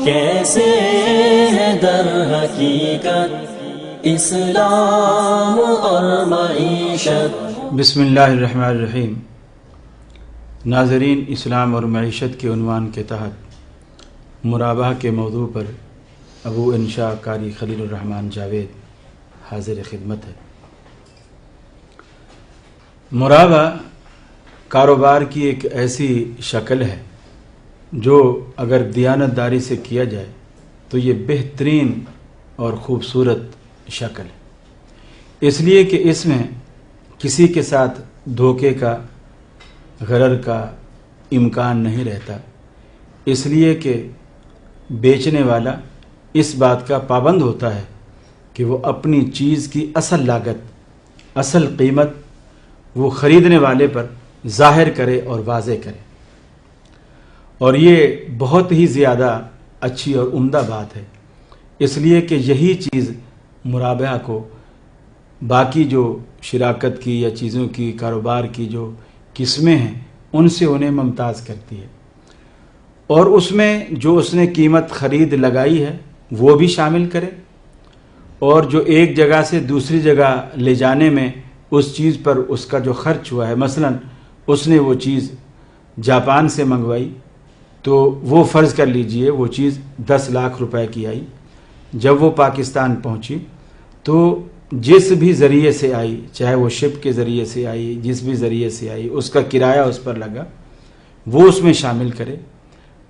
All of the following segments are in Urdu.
کیسے ہے در حقیقت اسلام اور معیشت۔ بسم اللہ الرحمن الرحیم۔ ناظرین، اسلام اور معیشت کے عنوان کے تحت مرابحہ کے موضوع پر ابو انشاء قاری خلیل الرحمن جاوید حاضر خدمت ہے۔ مرابحہ کاروبار کی ایک ایسی شکل ہے جو اگر دیانت داری سے کیا جائے تو یہ بہترین اور خوبصورت شکل ہے، اس لیے کہ اس میں کسی کے ساتھ دھوکے کا، غرر کا امکان نہیں رہتا، اس لیے کہ بیچنے والا اس بات کا پابند ہوتا ہے کہ وہ اپنی چیز کی اصل لاگت، اصل قیمت وہ خریدنے والے پر ظاہر کرے اور واضح کرے، اور یہ بہت ہی زیادہ اچھی اور عمدہ بات ہے، اس لیے کہ یہی چیز مرابحہ کو باقی جو شراکت کی یا چیزوں کی، کاروبار کی جو قسمیں ہیں ان سے انہیں ممتاز کرتی ہے، اور اس میں جو اس نے قیمت خرید لگائی ہے وہ بھی شامل کرے، اور جو ایک جگہ سے دوسری جگہ لے جانے میں اس چیز پر اس کا جو خرچ ہوا ہے، مثلا اس نے وہ چیز جاپان سے منگوائی تو وہ فرض کر لیجئے وہ چیز 10 لاکھ روپے کی آئی، جب وہ پاکستان پہنچی تو جس بھی ذریعے سے آئی، چاہے وہ شپ کے ذریعے سے آئی، جس بھی ذریعے سے آئی، اس کا کرایہ اس پر لگا، وہ اس میں شامل کرے،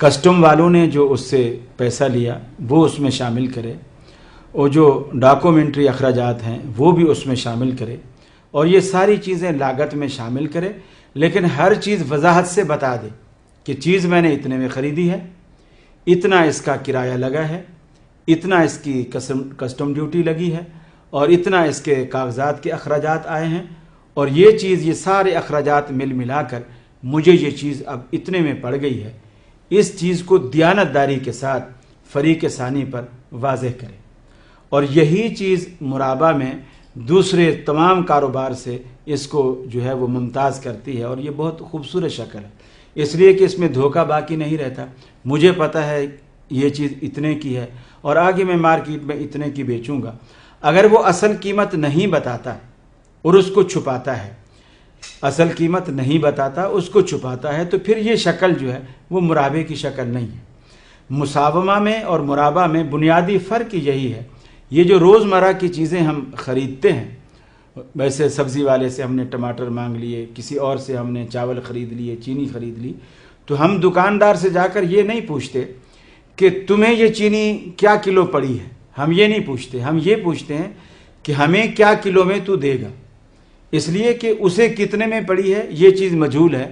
کسٹم والوں نے جو اس سے پیسہ لیا وہ اس میں شامل کرے، اور جو ڈاکومنٹری اخراجات ہیں وہ بھی اس میں شامل کرے، اور یہ ساری چیزیں لاگت میں شامل کرے، لیکن ہر چیز وضاحت سے بتا دے کہ چیز میں نے اتنے میں خریدی ہے، اتنا اس کا کرایہ لگا ہے، اتنا اس کی کسٹم ڈیوٹی لگی ہے، اور اتنا اس کے کاغذات کے اخراجات آئے ہیں، اور یہ چیز، یہ سارے اخراجات ملا کر مجھے یہ چیز اب اتنے میں پڑ گئی ہے۔ اس چیز کو دیانت داری کے ساتھ فریق ثانی پر واضح کرے، اور یہی چیز مرابحہ میں دوسرے تمام کاروبار سے اس کو جو ہے وہ ممتاز کرتی ہے، اور یہ بہت خوبصورت شکل ہے، اس لیے کہ اس میں دھوکہ باقی نہیں رہتا۔ مجھے پتہ ہے یہ چیز اتنے کی ہے اور آگے میں مارکیٹ میں اتنے کی بیچوں گا، اگر وہ اصل قیمت نہیں بتاتا اور اس کو چھپاتا ہے، اصل قیمت نہیں بتاتا، اس کو چھپاتا ہے، تو پھر یہ شکل جو ہے وہ مرابحے کی شکل نہیں ہے۔ مساومہ میں اور مرابحہ میں بنیادی فرق یہی ہے۔ یہ جو روزمرہ کی چیزیں ہم خریدتے ہیں، ویسے سبزی والے سے ہم نے ٹماٹر مانگ لیے، کسی اور سے ہم نے چاول خرید لیے، چینی خرید لی، تو ہم دکاندار سے جا کر یہ نہیں پوچھتے کہ تمہیں یہ چینی کیا کلو پڑی ہے، ہم یہ نہیں پوچھتے، ہم یہ پوچھتے ہیں کہ ہمیں کیا کلو میں تو دے گا، اس لیے کہ اسے کتنے میں پڑی ہے یہ چیز مجہول ہے،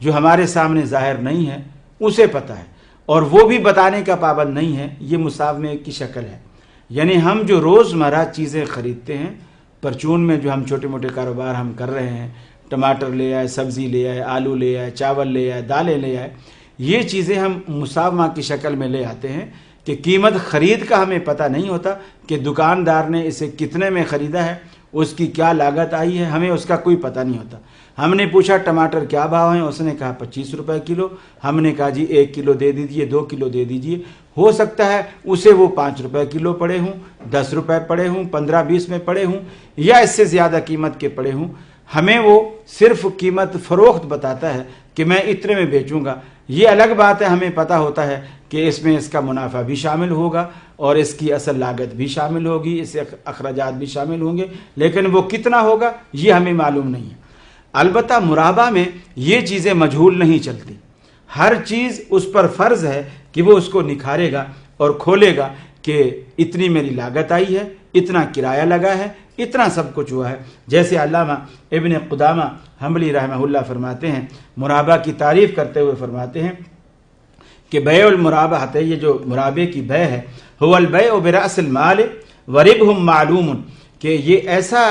جو ہمارے سامنے ظاہر نہیں ہے اسے پتہ ہے، اور وہ بھی بتانے کا پابند نہیں ہے۔ یہ مساومے کی شکل ہے، یعنی ہم جو روزمرہ چیزیں خریدتے ہیں، پرچون میں جو ہم چھوٹے موٹے کاروبار ہم کر رہے ہیں، ٹماٹر لے آئے، سبزی لے آئے، آلو لے آئے، چاول لے آئے، دالیں لے آئے، یہ چیزیں ہم مساومہ کی شکل میں لے آتے ہیں کہ قیمت خرید کا ہمیں پتہ نہیں ہوتا کہ دکاندار نے اسے کتنے میں خریدا ہے، اس کی کیا لاگت آئی ہے، ہمیں اس کا کوئی پتہ نہیں ہوتا۔ ہم نے پوچھا ٹماٹر کیا بھاؤ ہیں، اس نے کہا 25 روپے کلو، ہم نے کہا جی 1 کلو دے دیجئے، 2 کلو دے دیجئے، ہو سکتا ہے اسے وہ 5 روپے کلو پڑے ہوں، 10 روپے پڑے ہوں، 15-20 میں پڑے ہوں، یا اس سے زیادہ قیمت کے پڑے ہوں، ہمیں وہ صرف قیمت فروخت بتاتا ہے کہ میں اتنے میں بیچوں گا۔ یہ الگ بات ہے، ہمیں پتہ ہوتا ہے کہ اس میں اس کا منافع بھی شامل ہوگا اور اس کی اصل لاگت بھی شامل ہوگی، اس سے اخراجات بھی شامل ہوں گے، لیکن وہ کتنا ہوگا یہ ہمیں معلوم نہیں ہے۔ البتہ مرابحہ میں یہ چیزیں مجہول نہیں چلتی، ہر چیز اس پر فرض ہے کہ وہ اس کو نکھارے گا اور کھولے گا کہ اتنی میری لاگت آئی ہے، اتنا کرایہ لگا ہے، اتنا سب کچھ ہوا ہے۔ جیسے علامہ ابن قدامہ حنبلی رحمہ اللہ فرماتے ہیں، مرابحہ کی تعریف کرتے ہوئے فرماتے ہیں کہ بیع المرابحہ، یہ جو مرابحے کی بیع ہے، هو البیع برأس المال وربح معلوم، کہ یہ ایسا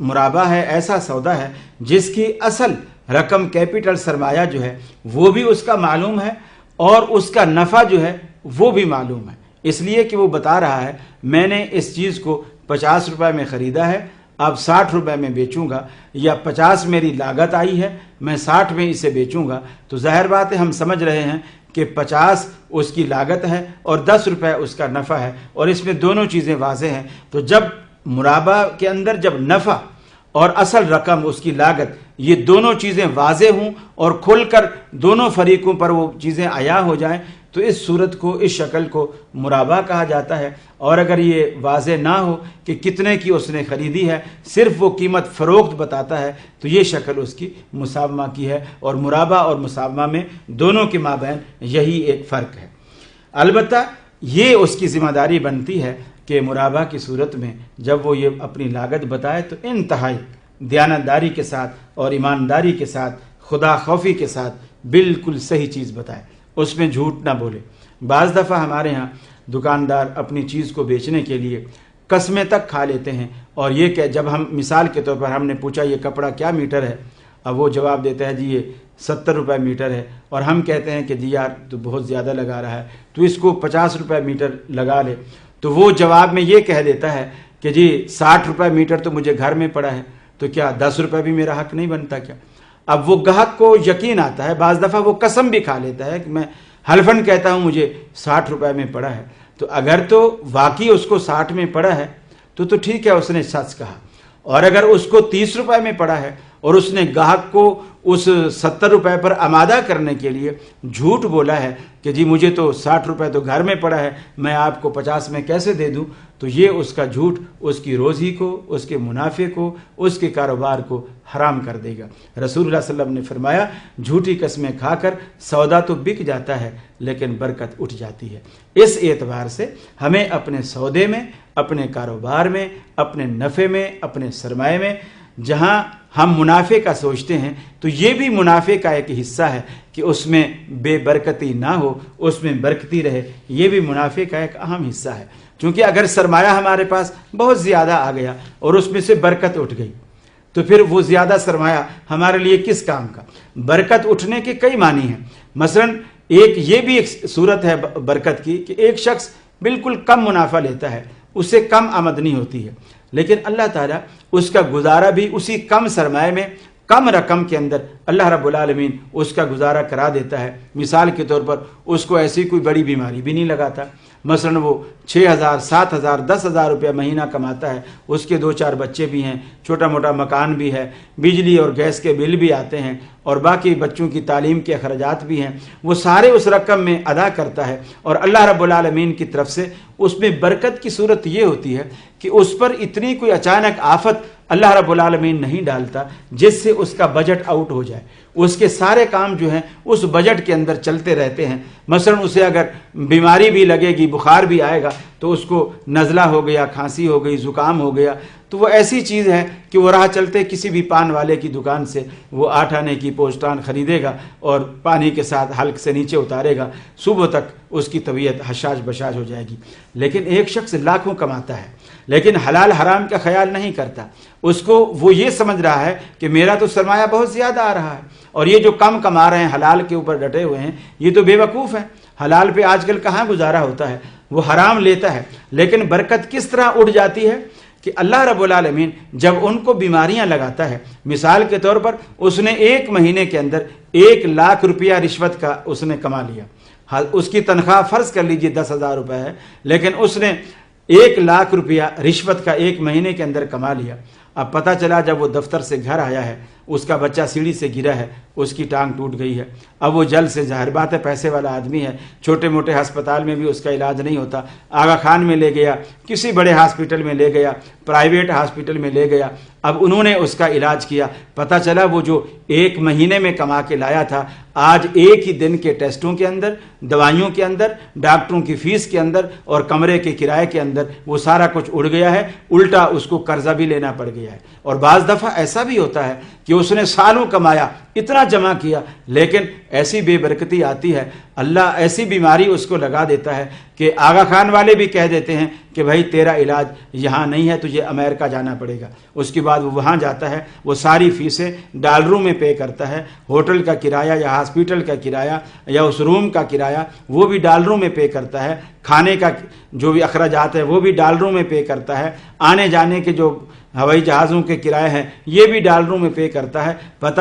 مرابحہ ہے، ایسا سودا ہے جس کی اصل رقم، کیپٹل، سرمایہ جو ہے وہ بھی اس کا معلوم ہے، اور اس کا نفع جو ہے وہ بھی معلوم ہے، اس لیے کہ وہ بتا رہا ہے میں نے اس چیز کو 50 روپے میں خریدا ہے، اب 60 روپے میں بیچوں گا، یا 50 میری لاگت آئی ہے، میں 60 میں اسے بیچوں گا، تو ظاہر بات ہے ہم سمجھ رہے ہیں کہ 50 اس کی لاگت ہے اور 10 روپے اس کا نفع ہے، اور اس میں دونوں چیزیں واضح ہیں۔ تو جب مرابہ کے اندر جب نفع اور اصل رقم اس کی لاگت یہ دونوں چیزیں واضح ہوں اور کھل کر دونوں فریقوں پر وہ چیزیں عیاں ہو جائیں تو اس صورت کو، اس شکل کو مرابہ کہا جاتا ہے۔ اور اگر یہ واضح نہ ہو کہ کتنے کی اس نے خریدی ہے، صرف وہ قیمت فروخت بتاتا ہے، تو یہ شکل اس کی مساومہ کی ہے، اور مرابہ اور مساومہ میں دونوں کے مابین یہی ایک فرق ہے۔ البتہ یہ اس کی ذمہ داری بنتی ہے کہ مرابہ کی صورت میں جب وہ یہ اپنی لاگت بتائے تو انتہائی دیانتداری کے ساتھ اور ایمانداری کے ساتھ، خدا خوفی کے ساتھ بالکل صحیح چیز بتائے، اس میں جھوٹ نہ بولے۔ بعض دفعہ ہمارے ہاں دکاندار اپنی چیز کو بیچنے کے لیے قسمیں تک کھا لیتے ہیں، اور یہ کہ جب ہم مثال کے طور پر ہم نے پوچھا یہ کپڑا کیا میٹر ہے، اب وہ جواب دیتا ہے جی یہ 70 روپے میٹر ہے، اور ہم کہتے ہیں کہ جی یار تو بہت زیادہ لگا رہا ہے، تو اس کو 50 روپے میٹر لگا لے، تو وہ جواب میں یہ کہہ دیتا ہے کہ جی 60 روپے میٹر تو مجھے گھر میں پڑا ہے، تو کیا 10 روپے بھی میرا حق نہیں بنتا کیا؟ اب وہ گاہک کو یقین آتا ہے، بعض دفعہ وہ قسم بھی کھا لیتا ہے کہ میں حلفاً کہتا ہوں مجھے 60 روپے میں پڑا ہے، تو اگر تو واقعی اس کو 60 میں پڑا ہے تو ٹھیک ہے، اس نے سچ کہا، اور اگر اس کو 30 روپے میں پڑا ہے اور اس نے گاہک کو اس 70 روپے پر آمادہ کرنے کے لیے جھوٹ بولا ہے کہ جی مجھے تو 60 روپے تو گھر میں پڑا ہے، میں آپ کو 50 میں کیسے دے دوں، تو یہ اس کا جھوٹ اس کی روزی کو، اس کے منافع کو، اس کے کاروبار کو حرام کر دے گا۔ رسول اللہ صلی اللہ علیہ وسلم نے فرمایا جھوٹی قسمیں کھا کر سودا تو بک جاتا ہے لیکن برکت اٹھ جاتی ہے۔ اس اعتبار سے ہمیں اپنے سودے میں، اپنے کاروبار میں، اپنے نفع میں، اپنے سرمایہ میں جہاں ہم منافع کا سوچتے ہیں تو یہ بھی منافع کا ایک حصہ ہے کہ اس میں بے برکتی نہ ہو، اس میں برکتی رہے، یہ بھی منافع کا ایک اہم حصہ ہے۔ چونکہ اگر سرمایہ ہمارے پاس بہت زیادہ آ گیا اور اس میں سے برکت اٹھ گئی تو پھر وہ زیادہ سرمایہ ہمارے لیے کس کام کا؟ برکت اٹھنے کے کئی معنی ہیں، مثلا یہ بھی ایک صورت ہے برکت کی کہ ایک شخص بالکل کم منافع لیتا ہے، اسے کم آمدنی ہوتی ہے، لیکن اللہ تعالیٰ اس کا گزارا بھی اسی کم سرمایہ میں، کم رقم کے اندر اللہ رب العالمین اس کا گزارا کرا دیتا ہے۔ مثال کے طور پر اس کو ایسی کوئی بڑی بیماری بھی نہیں لگاتا، مثلا وہ 6,000 7,000 10,000 روپے مہینہ کماتا ہے، اس کے 2-4 بچے بھی ہیں، چھوٹا موٹا مکان بھی ہے، بجلی اور گیس کے بل بھی آتے ہیں، اور باقی بچوں کی تعلیم کے اخراجات بھی ہیں، وہ سارے اس رقم میں ادا کرتا ہے، اور اللہ رب العالمین کی طرف سے اس میں برکت کی صورت یہ ہوتی ہے کہ اس پر اتنی کوئی اچانک آفت اللہ رب العالمین نہیں ڈالتا جس سے اس کا بجٹ آؤٹ ہو جائے، اس کے سارے کام جو ہیں اس بجٹ کے اندر چلتے رہتے ہیں۔ مثلا اسے اگر بیماری بھی لگے گی، بخار بھی آئے گا، تو اس کو نزلہ ہو گیا، کھانسی ہو گئی، زکام ہو گیا، تو وہ ایسی چیز ہے کہ وہ راہ چلتے کسی بھی پان والے کی دکان سے وہ 8 آنے کی پوسٹان خریدے گا اور پانی کے ساتھ حلق سے نیچے اتارے گا، صبح تک اس کی طبیعت حشاش بشاش ہو جائے گی۔ لیکن ایک شخص لاکھوں کماتا ہے لیکن حلال حرام کا خیال نہیں کرتا، اس کو وہ یہ سمجھ رہا ہے کہ میرا تو سرمایہ بہت زیادہ آ رہا ہے، اور یہ جو کم کما رہے ہیں حلال کے اوپر ڈٹے ہوئے ہیں یہ تو بے وقوف ہیں، حلال پہ آج کل کہاں گزارا ہوتا ہے، وہ حرام لیتا ہے۔ لیکن برکت کس طرح اٹھ جاتی ہے کہ اللہ رب العالمین جب ان کو بیماریاں لگاتا ہے، مثال کے طور پر اس نے 1 مہینے کے اندر 1 لاکھ روپیہ رشوت کا اس نے کما لیا، اس کی تنخواہ فرض کر لیجئے 10,000 روپے ہے، لیکن اس نے 1 لاکھ روپیہ رشوت کا 1 مہینے کے اندر کما لیا۔ اب پتہ چلا جب وہ دفتر سے گھر آیا ہے اس کا بچہ سیڑھی سے گرا ہے، اس کی ٹانگ ٹوٹ گئی ہے، اب وہ جلد سے ظاہر بات ہے پیسے والا آدمی ہے، چھوٹے موٹے ہسپتال میں بھی اس کا علاج نہیں ہوتا، آغا خان میں لے گیا، کسی بڑے ہاسپٹل میں لے گیا، پرائیویٹ ہاسپٹل میں لے گیا، اب انہوں نے اس کا علاج کیا، پتہ چلا وہ جو 1 مہینے میں کما کے لایا تھا آج ایک ہی دن کے ٹیسٹوں کے اندر، دوائیوں کے اندر، ڈاکٹروں کی فیس کے اندر اور کمرے کے کرائے کے اندر وہ سارا کچھ اڑ گیا ہے، الٹا اس کو قرضہ بھی لینا پڑ گیا ہے۔ اور بعض دفعہ ایسا بھی ہوتا ہے کہ اس نے سالوں کمایا، اتنا جمع کیا، لیکن ایسی بے برکتی آتی ہے، اللہ ایسی بیماری اس کو لگا دیتا ہے کہ آغا خان والے بھی کہہ دیتے ہیں کہ بھائی تیرا علاج یہاں نہیں ہے، تجھے امریکہ جانا پڑے گا۔ اس کے بعد وہ وہاں جاتا ہے، وہ ساری فیسیں ڈالروں میں پے کرتا ہے، ہوٹل کا کرایہ یا ہاسپٹل کا کرایہ یا اس روم کا کرایہ وہ بھی ڈالروں میں پے کرتا ہے، کھانے کا جو بھی اخراجات ہے وہ بھی ڈالروں میں پے کرتا ہے، آنے جانے کے جو ہوائی جہازوں کے کرائے ہیں یہ بھی ڈالروں میں پے کرتا ہے۔ پتہ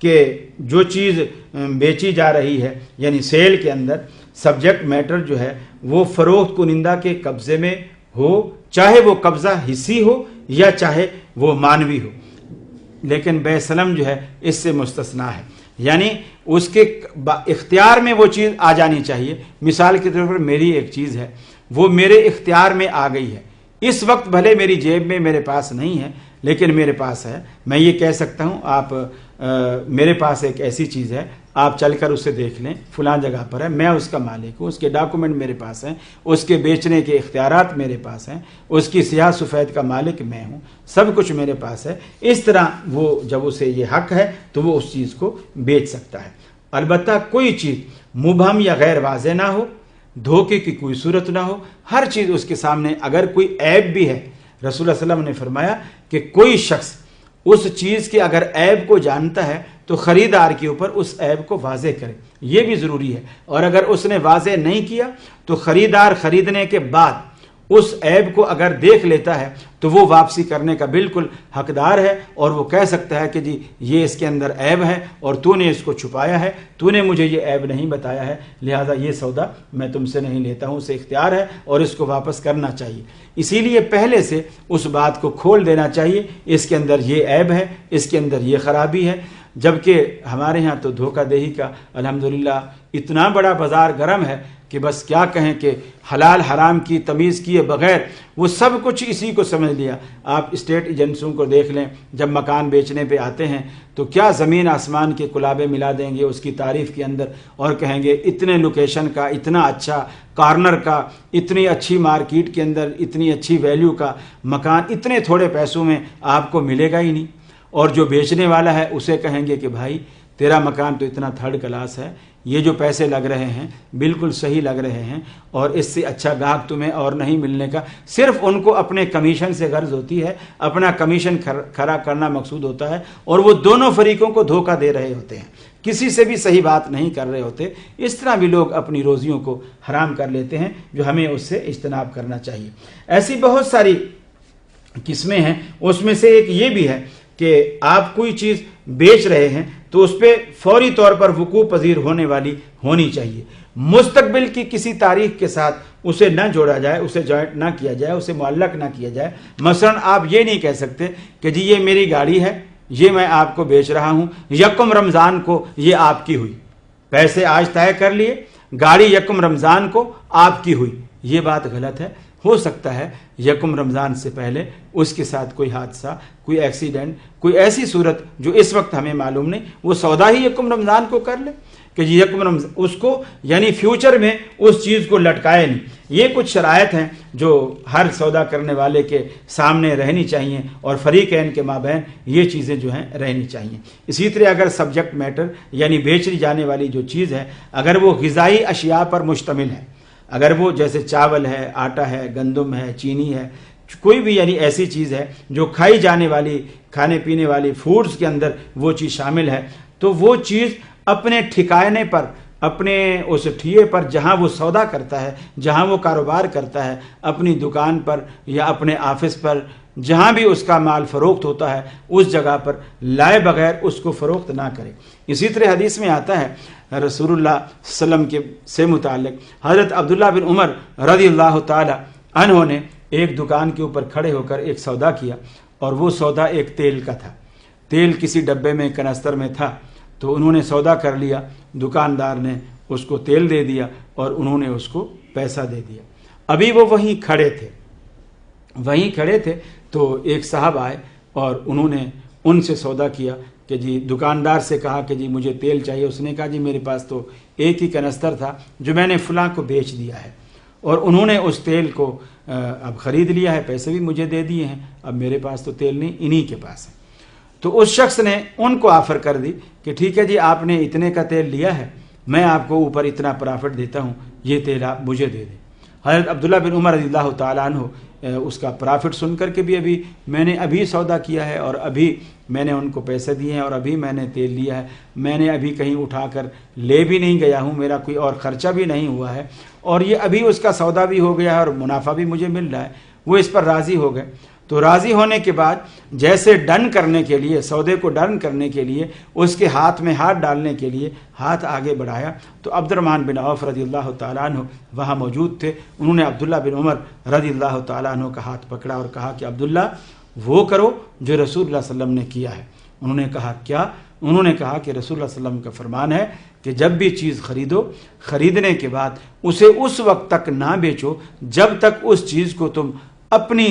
کہ جو چیز بیچی جا رہی ہے یعنی سیل کے اندر سبجیکٹ میٹر جو ہے وہ فروخت کنندہ کے قبضے میں ہو، چاہے وہ قبضہ حصی ہو یا چاہے وہ مانوی ہو، لیکن بے سلم جو ہے اس سے مستثنا ہے، یعنی اس کے اختیار میں وہ چیز آ جانی چاہیے۔ مثال کے طور پر میری ایک چیز ہے، وہ میرے اختیار میں آ گئی ہے، اس وقت بھلے میری جیب میں میرے پاس نہیں ہے لیکن میرے پاس ہے، میں یہ کہہ سکتا ہوں آپ میرے پاس ایک ایسی چیز ہے، آپ چل کر اسے دیکھ لیں، فلاں جگہ پر ہے، میں اس کا مالک ہوں، اس کے ڈاکومنٹ میرے پاس ہیں، اس کے بیچنے کے اختیارات میرے پاس ہیں، اس کی سیاہ سفید کا مالک میں ہوں، سب کچھ میرے پاس ہے۔ اس طرح وہ جب اسے یہ حق ہے تو وہ اس چیز کو بیچ سکتا ہے۔ البتہ کوئی چیز مبہم یا غیر واضح نہ ہو، دھوکے کی کوئی صورت نہ ہو، ہر چیز اس کے سامنے، اگر کوئی عیب بھی ہے، رسول اللہ صلی اللہ علیہ وسلم نے فرمایا کہ کوئی شخص اس چیز کے اگر عیب کو جانتا ہے تو خریدار کے اوپر اس عیب کو واضح کرے، یہ بھی ضروری ہے، اور اگر اس نے واضح نہیں کیا تو خریدار خریدنے کے بعد اس عیب کو اگر دیکھ لیتا ہے تو وہ واپسی کرنے کا بالکل حقدار ہے، اور وہ کہہ سکتا ہے کہ جی یہ اس کے اندر عیب ہے اور تو نے اس کو چھپایا ہے، تو نے مجھے یہ عیب نہیں بتایا ہے، لہٰذا یہ سودا میں تم سے نہیں لیتا ہوں، اسے اختیار ہے اور اس کو واپس کرنا چاہیے۔ اسی لیے پہلے سے اس بات کو کھول دینا چاہیے، اس کے اندر یہ عیب ہے، اس کے اندر یہ خرابی ہے۔ جبکہ ہمارے ہاں تو دھوکہ دہی کا الحمدللہ اتنا بڑا بازار گرم ہے کہ بس کیا کہیں کہ حلال حرام کی تمیز کیے بغیر وہ سب کچھ اسی کو سمجھ لیا۔ آپ اسٹیٹ ایجنسیوں کو دیکھ لیں، جب مکان بیچنے پہ آتے ہیں تو کیا زمین آسمان کے کلابے ملا دیں گے اس کی تعریف کے اندر، اور کہیں گے اتنے لوکیشن کا، اتنا اچھا کارنر کا، اتنی اچھی مارکیٹ کے اندر، اتنی اچھی ویلیو کا مکان اتنے تھوڑے پیسوں میں آپ کو ملے گا ہی نہیں۔ اور جو بیچنے والا ہے اسے کہیں گے کہ بھائی تیرا مکان تو اتنا تھرڈ کلاس ہے، یہ جو پیسے لگ رہے ہیں بالکل صحیح لگ رہے ہیں، اور اس سے اچھا گاہک تمہیں اور نہیں ملنے کا۔ صرف ان کو اپنے کمیشن سے غرض ہوتی ہے، اپنا کمیشن کھڑا کرنا مقصود ہوتا ہے، اور وہ دونوں فریقوں کو دھوکہ دے رہے ہوتے ہیں، کسی سے بھی صحیح بات نہیں کر رہے ہوتے۔ اس طرح بھی لوگ اپنی روزیوں کو حرام کر لیتے ہیں، جو ہمیں اس سے اجتناب کرنا چاہیے۔ ایسی بہت ساری قسمیں ہیں، اس میں سے ایک یہ بھی ہے کہ آپ کوئی چیز بیچ رہے ہیں تو اس پہ فوری طور پر وقوع پذیر ہونے والی ہونی چاہیے، مستقبل کی کسی تاریخ کے ساتھ اسے نہ جوڑا جائے، اسے جوائنٹ نہ کیا جائے، اسے معلق نہ کیا جائے۔ مثلا آپ یہ نہیں کہہ سکتے کہ جی یہ میری گاڑی ہے، یہ میں آپ کو بیچ رہا ہوں، یکم رمضان کو یہ آپ کی ہوئی، پیسے آج طے کر لیے، گاڑی یکم رمضان کو آپ کی ہوئی، یہ بات غلط ہے۔ ہو سکتا ہے یکم رمضان سے پہلے اس کے ساتھ کوئی حادثہ، کوئی ایکسیڈنٹ، کوئی ایسی صورت جو اس وقت ہمیں معلوم نہیں، وہ سودا ہی یکم رمضان کو کر لے کہ جی یکم رمضان، اس کو یعنی فیوچر میں اس چیز کو لٹکائے نہیں۔ یہ کچھ شرائط ہیں جو ہر سودا کرنے والے کے سامنے رہنی چاہیے، اور فریقین کے مابین یہ چیزیں جو ہیں رہنی چاہیے۔ اسی طرح اگر سبجیکٹ میٹر یعنی بیچی جانے والی جو چیز ہے، اگر وہ غذائی اشیاء پر مشتمل ہے، اگر وہ جیسے چاول ہے، آٹا ہے، گندم ہے، چینی ہے، کوئی بھی یعنی ایسی چیز ہے جو کھائی جانے والی، کھانے پینے والی فوڈز کے اندر وہ چیز شامل ہے، تو وہ چیز اپنے ٹھکانے پر، اپنے اس ٹھیے پر جہاں وہ سودا کرتا ہے، جہاں وہ کاروبار کرتا ہے، اپنی دکان پر یا اپنے آفس پر، جہاں بھی اس کا مال فروخت ہوتا ہے، اس جگہ پر لائے بغیر اس کو فروخت نہ کرے۔ اسی طرح حدیث میں آتا ہے رسول اللہ صلی اللہ علیہ وسلم سے متعلق، حضرت عبداللہ بن عمر رضی اللہ تعالی عنہ نے ایک دکان کے اوپر کھڑے ہو کر ایک سودا کیا، اور وہ سودا ایک تیل کا تھا، تیل کسی ڈبے میں، کنستر میں تھا، تو انہوں نے سودا کر لیا، دکاندار نے اس کو تیل دے دیا اور انہوں نے اس کو پیسہ دے دیا۔ ابھی وہ وہیں کھڑے تھے تو ایک صاحب آئے اور انہوں نے ان سے سودا کیا کہ جی دکاندار سے کہا کہ جی مجھے تیل چاہیے، اس نے کہا جی میرے پاس تو ایک ہی کنستر تھا جو میں نے فلاں کو بیچ دیا ہے، اور انہوں نے اس تیل کو اب خرید لیا ہے، پیسے بھی مجھے دے دیے ہیں، اب میرے پاس تو تیل نہیں، انہی کے پاس ہے۔ تو اس شخص نے ان کو آفر کر دی کہ ٹھیک ہے جی آپ نے اتنے کا تیل لیا ہے، میں آپ کو اوپر اتنا پرافٹ دیتا ہوں، یہ تیل آپ مجھے دے دیں۔ حضرت عبداللہ بن عمر رضی اللہ تعالیٰ عنہ اس کا پرافٹ سن کر کے بھی میں نے ابھی سودا کیا ہے، اور ابھی میں نے ان کو پیسے دیے ہیں، اور ابھی میں نے تیل لیا ہے، میں نے ابھی کہیں اٹھا کر لے بھی نہیں گیا ہوں، میرا کوئی اور خرچہ بھی نہیں ہوا ہے، اور یہ ابھی اس کا سودا بھی ہو گیا ہے اور منافع بھی مجھے مل رہا ہے، وہ اس پر راضی ہو گئے۔ تو راضی ہونے کے بعد جیسے ڈن کرنے کے لیے، سودے کو ڈن کرنے کے لیے اس کے ہاتھ میں ہاتھ ڈالنے کے لیے ہاتھ آگے بڑھایا تو عبد الرحمن بن عوف رضی اللہ تعالیٰ عنہ وہاں موجود تھے. انہوں نے عبداللہ بن عمر رضی اللہ تعالیٰ عنہ کا ہاتھ پکڑا اور کہا کہ عبداللہ وہ کرو جو رسول اللہ صلی اللہ علیہ وسلم نے کیا ہے. انہوں نے کہا کیا؟ انہوں نے کہا کہ رسول اللہ صلی اللہ علیہ وسلم کا فرمان ہے کہ جب بھی چیز خریدو، خریدنے کے بعد اسے اس وقت تک نہ بیچو جب تک اس چیز کو تم اپنی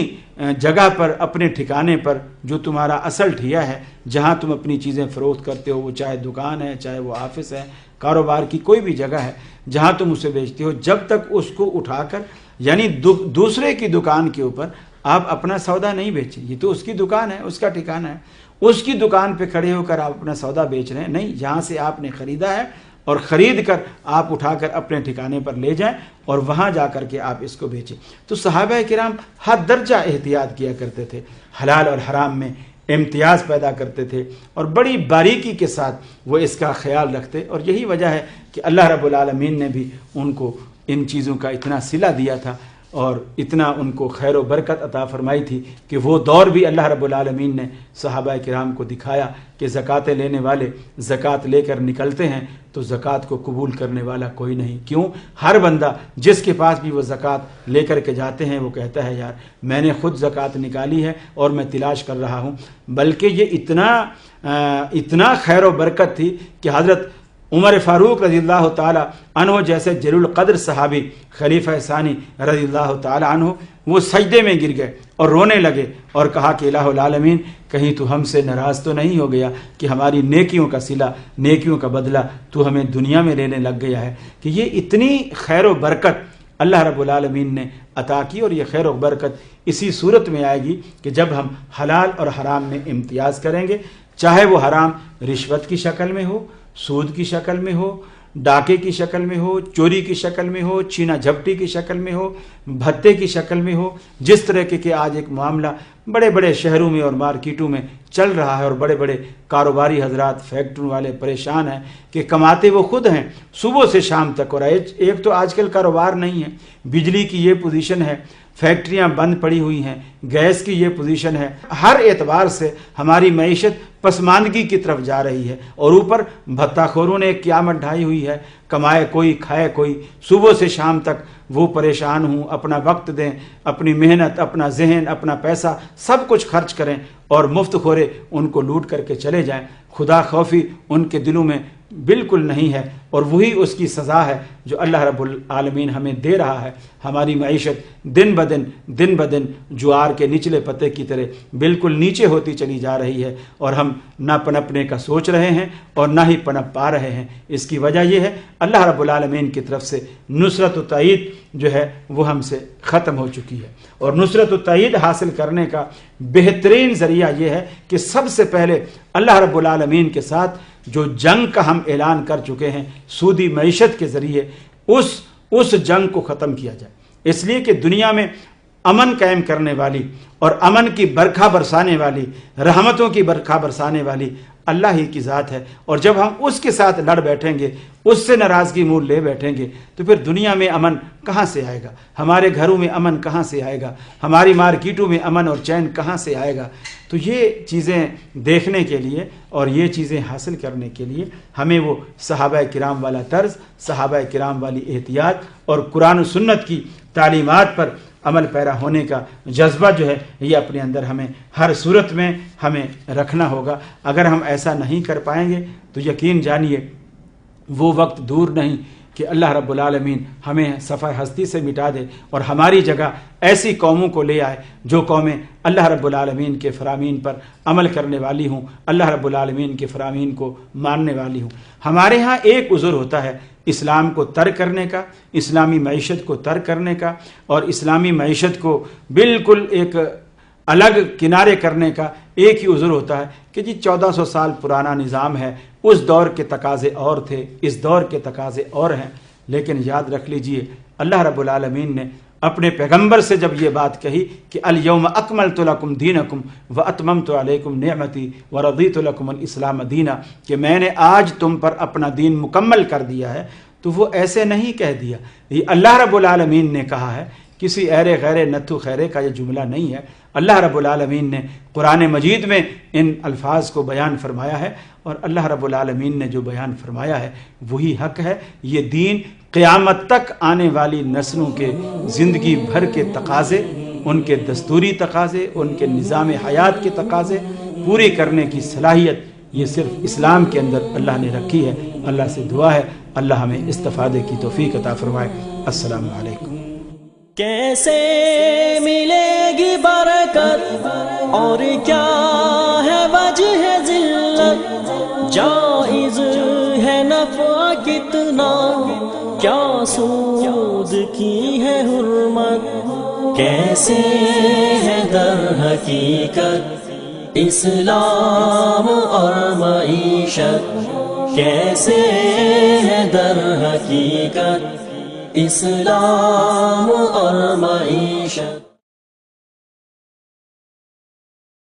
جگہ پر، اپنے ٹھکانے پر، جو تمہارا اصل ٹھیا ہے، جہاں تم اپنی چیزیں فروخت کرتے ہو، وہ چاہے دکان ہے، چاہے وہ آفس ہے، کاروبار کی کوئی بھی جگہ ہے جہاں تم اسے بیچتے ہو، جب تک اس کو اٹھا کر یعنی دوسرے کی دکان کے اوپر آپ اپنا سودا نہیں بیچیں. یہ تو اس کی دکان ہے، اس کا ٹھکانہ ہے، اس کی دکان پہ کھڑے ہو کر آپ اپنا سودا بیچ رہے ہیں. نہیں، جہاں سے آپ نے خریدا ہے اور خرید کر آپ اٹھا کر اپنے ٹھکانے پر لے جائیں اور وہاں جا کر کے آپ اس کو بیچیں. تو صحابہ کرام ہر درجہ احتیاط کیا کرتے تھے، حلال اور حرام میں امتیاز پیدا کرتے تھے اور بڑی باریکی کے ساتھ وہ اس کا خیال رکھتے. اور یہی وجہ ہے کہ اللہ رب العالمین نے بھی ان کو ان چیزوں کا اتنا صلہ دیا تھا اور اتنا ان کو خیر و برکت عطا فرمائی تھی کہ وہ دور بھی اللہ رب العالمین نے صحابہ کرام کو دکھایا کہ زکوٰۃ لینے والے زکوٰۃ لے کر نکلتے ہیں تو زکوٰۃ کو قبول کرنے والا کوئی نہیں. کیوں؟ ہر بندہ جس کے پاس بھی وہ زکوٰۃ لے کر کے جاتے ہیں وہ کہتا ہے یار میں نے خود زکوٰۃ نکالی ہے اور میں تلاش کر رہا ہوں. بلکہ یہ اتنا خیر و برکت تھی کہ حضرت عمر فاروق رضی اللہ تعالی عنہ جیسے جلیل القدر صحابی خلیفہ ثانی رضی اللہ تعالی عنہ وہ سجدے میں گر گئے اور رونے لگے اور کہا کہ الہ العالمین کہیں تو ہم سے ناراض تو نہیں ہو گیا کہ ہماری نیکیوں کا صلہ، نیکیوں کا بدلہ تو ہمیں دنیا میں لینے لگ گیا ہے. کہ یہ اتنی خیر و برکت اللہ رب العالمین نے عطا کی اور یہ خیر و برکت اسی صورت میں آئے گی کہ جب ہم حلال اور حرام میں امتیاز کریں گے، چاہے وہ حرام رشوت کی شکل میں ہو، سود کی شکل میں ہو، ڈاکے کی شکل میں ہو، چوری کی شکل میں ہو، چھینا جھپٹی کی شکل میں ہو، بھتے کی شکل میں ہو. جس طرح کے آج ایک معاملہ بڑے بڑے شہروں میں اور مارکیٹوں میں چل رہا ہے اور بڑے بڑے کاروباری حضرات، فیکٹریوں والے پریشان ہیں کہ کماتے وہ خود ہیں صبح سے شام تک. اور ایک تو آج کل کاروبار نہیں ہے، بجلی کی یہ پوزیشن ہے، فیکٹریاں بند پڑی ہوئی ہیں، گیس کی یہ پوزیشن ہے. ہر اعتبار سے ہماری معیشت پسماندگی کی طرف جا رہی ہے اور اوپر بھتہ خوروں نے ایک قیامت ڈھائی ہوئی ہے. کمائے کوئی کھائے کوئی، صبح سے شام تک وہ پریشان ہوں، اپنا وقت دیں، اپنی محنت، اپنا ذہن، اپنا پیسہ سب کچھ خرچ کریں اور مفت خورے ان کو لوٹ کر کے چلے جائیں. خدا خوفی ان کے دلوں میں بالکل نہیں ہے اور وہی اس کی سزا ہے جو اللہ رب العالمین ہمیں دے رہا ہے. ہماری معیشت دن بدن جوار کے نچلے پتے کی طرح بالکل نیچے ہوتی چلی جا رہی ہے اور ہم نہ پنپنے کا سوچ رہے ہیں اور نہ ہی پنپ پا رہے ہیں. اس کی وجہ یہ ہے اللہ رب العالمین کی طرف سے نصرت و تائید جو ہے وہ ہم سے ختم ہو چکی ہے. اور نصرت و تائید حاصل کرنے کا بہترین ذریعہ یہ ہے کہ سب سے پہلے اللہ رب العالمین کے ساتھ جو جنگ کا ہم اعلان کر چکے ہیں سودی معیشت کے ذریعے، اس جنگ کو ختم کیا جائے. اس لیے کہ دنیا میں امن قائم کرنے والی اور امن کی برکھا برسانے والی، رحمتوں کی برکھا برسانے والی اللہ ہی کی ذات ہے. اور جب ہم اس کے ساتھ لڑ بیٹھیں گے، اس سے ناراضگی مول لے بیٹھیں گے تو پھر دنیا میں امن کہاں سے آئے گا؟ ہمارے گھروں میں امن کہاں سے آئے گا؟ ہماری مارکیٹوں میں امن اور چین کہاں سے آئے گا؟ تو یہ چیزیں دیکھنے کے لیے اور یہ چیزیں حاصل کرنے کے لیے ہمیں وہ صحابہ کرام والا طرز، صحابہ کرام والی احتیاط اور قرآن و سنت کی تعلیمات پر عمل پیرا ہونے کا جذبہ جو ہے یہ اپنے اندر ہمیں ہر صورت میں ہمیں رکھنا ہوگا. اگر ہم ایسا نہیں کر پائیں گے تو یقین جانیے وہ وقت دور نہیں کہ اللہ رب العالمین ہمیں صفحہ ہستی سے مٹا دے اور ہماری جگہ ایسی قوموں کو لے آئے جو قومیں اللہ رب العالمین کے فرامین پر عمل کرنے والی ہوں، اللہ رب العالمین کے فرامین کو ماننے والی ہوں. ہمارے ہاں ایک عذر ہوتا ہے اسلام کو ترک کرنے کا، اسلامی معیشت کو ترک کرنے کا اور اسلامی معیشت کو بالکل ایک الگ کنارے کرنے کا ایک ہی عذر ہوتا ہے کہ جی 1400 سال پرانا نظام ہے، اس دور کے تقاضے اور تھے، اس دور کے تقاضے اور ہیں. لیکن یاد رکھ لیجئے اللہ رب العالمین نے اپنے پیغمبر سے جب یہ بات کہی کہ الیوم اکملت لکم دینکم واتممت علیکم نعمتی ورضیت لکم الاسلام دینا، کہ میں نے آج تم پر اپنا دین مکمل کر دیا ہے، تو وہ ایسے نہیں کہہ دیا. یہ اللہ رب العالمین نے کہا ہے کسی ایرے غیرے نتھو خیرے کا یہ جملہ نہیں ہے. اللہ رب العالمین نے قرآن مجید میں ان الفاظ کو بیان فرمایا ہے، اور اللہ رب العالمین نے جو بیان فرمایا ہے وہی حق ہے. یہ دین قیامت تک آنے والی نسلوں کے زندگی بھر کے تقاضے، ان کے دستوری تقاضے، ان کے نظام حیات کے تقاضے پورے کرنے کی صلاحیت یہ صرف اسلام کے اندر اللہ نے رکھی ہے. اللہ سے دعا ہے اللہ ہمیں استفادے کی توفیق عطا فرمائے. السلام علیکم. کیسے ملے گی برکت اور کیا ہے وجہ ذلت، جائز ہے نفع کتنا، کیا سود کی ہے حرمت، کیسے ہے در حقیقت اسلام اور معیشت، کیسے ہے در حقیقت اسلام اور معیشت.